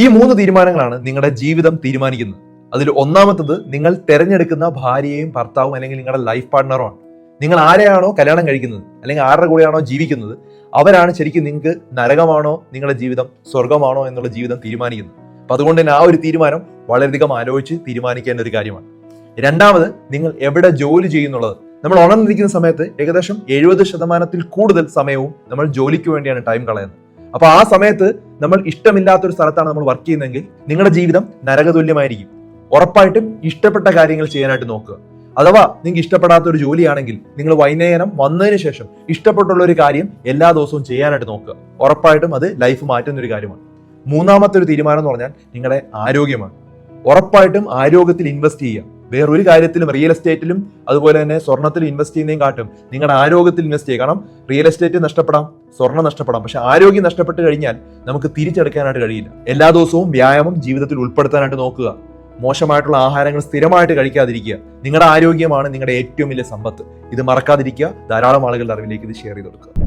ഈ 3 തീരുമാനങ്ങളാണ് നിങ്ങളുടെ ജീവിതം തീരുമാനിക്കുന്നത്. അതിൽ ഒന്നാമത്തത് നിങ്ങൾ തിരഞ്ഞെടുക്കുന്ന ഭാര്യയും ഭർത്താവും അല്ലെങ്കിൽ നിങ്ങളുടെ ലൈഫ് പാർട്ട്ണറുമാണ്. നിങ്ങൾ ആരെയാണോ കല്യാണം കഴിക്കുന്നത് അല്ലെങ്കിൽ ആരുടെ കൂടെയാണോ ജീവിക്കുന്നത് അവരാണ് ശരിക്കും നിങ്ങൾക്ക് നരകമാണോ നിങ്ങളുടെ ജീവിതം സ്വർഗമാണോ എന്നുള്ള ജീവിതം തീരുമാനിക്കുന്നത്. അപ്പൊ അതുകൊണ്ട് തന്നെ ആ ഒരു തീരുമാനം വളരെയധികം ആലോചിച്ച് തീരുമാനിക്കേണ്ട ഒരു കാര്യമാണ്. രണ്ടാമത്, നിങ്ങൾ എവിടെ ജോലി ചെയ്യുന്നുള്ളത്. നമ്മൾ ഉണർന്നിരിക്കുന്ന സമയത്ത് ഏകദേശം 70% കൂടുതൽ സമയവും നമ്മൾ ജോലിക്ക് വേണ്ടിയാണ് ടൈം കളയുന്നത്. അപ്പൊ ആ സമയത്ത് നമ്മൾ ഇഷ്ടമില്ലാത്തൊരു സ്ഥലത്താണ് നമ്മൾ വർക്ക് ചെയ്യുന്നതെങ്കിൽ നിങ്ങളുടെ ജീവിതം നരകതുല്യമായിരിക്കും. ഉറപ്പായിട്ടും ഇഷ്ടപ്പെട്ട കാര്യങ്ങൾ ചെയ്യാനായിട്ട് നോക്കുക. അഥവാ നിങ്ങൾക്ക് ഇഷ്ടപ്പെടാത്ത ഒരു ജോലിയാണെങ്കിൽ നിങ്ങൾ വൈകുന്നേരം വന്നതിന് ശേഷം ഇഷ്ടപ്പെട്ടുള്ള ഒരു കാര്യം എല്ലാ ദിവസവും ചെയ്യാനായിട്ട് നോക്കുക. ഉറപ്പായിട്ടും അത് ലൈഫ് മാറ്റുന്ന ഒരു കാര്യമാണ്. മൂന്നാമത്തെ ഒരു തീരുമാനം എന്ന് പറഞ്ഞാൽ നിങ്ങളുടെ ആരോഗ്യമാണ്. ഉറപ്പായിട്ടും ആരോഗ്യത്തിൽ ഇൻവെസ്റ്റ് ചെയ്യുക. വേറൊരു കാര്യത്തിലും റിയൽ എസ്റ്റേറ്റിലും അതുപോലെ തന്നെ സ്വർണ്ണത്തിലും ഇൻവെസ്റ്റ് ചെയ്യുന്നതും കാട്ടും നിങ്ങളുടെ ആരോഗ്യത്തിൽ ഇൻവെസ്റ്റ് ചെയ്യുക. കാരണം റിയൽ എസ്റ്റേറ്റ് നഷ്ടപ്പെടാം, സ്വർണ്ണം നഷ്ടപ്പെടാം, പക്ഷെ ആരോഗ്യം നഷ്ടപ്പെട്ട് കഴിഞ്ഞാൽ നമുക്ക് തിരിച്ചെടുക്കാനായിട്ട് കഴിയില്ല. എല്ലാ ദിവസവും വ്യായാമം ജീവിതത്തിൽ ഉൾപ്പെടുത്താനായിട്ട് നോക്കുക. മോശമായിട്ടുള്ള ആഹാരങ്ങൾ സ്ഥിരമായിട്ട് കഴിക്കാതിരിക്കുക. നിങ്ങളുടെ ആരോഗ്യമാണ് നിങ്ങളുടെ ഏറ്റവും വലിയ സമ്പത്ത്. ഇത് മറക്കാതിരിക്കുക. ധാരാളം ആളുകളുടെ അറിവിലേക്ക് ഇത് ഷെയർ ചെയ്ത് കൊടുക്കുക.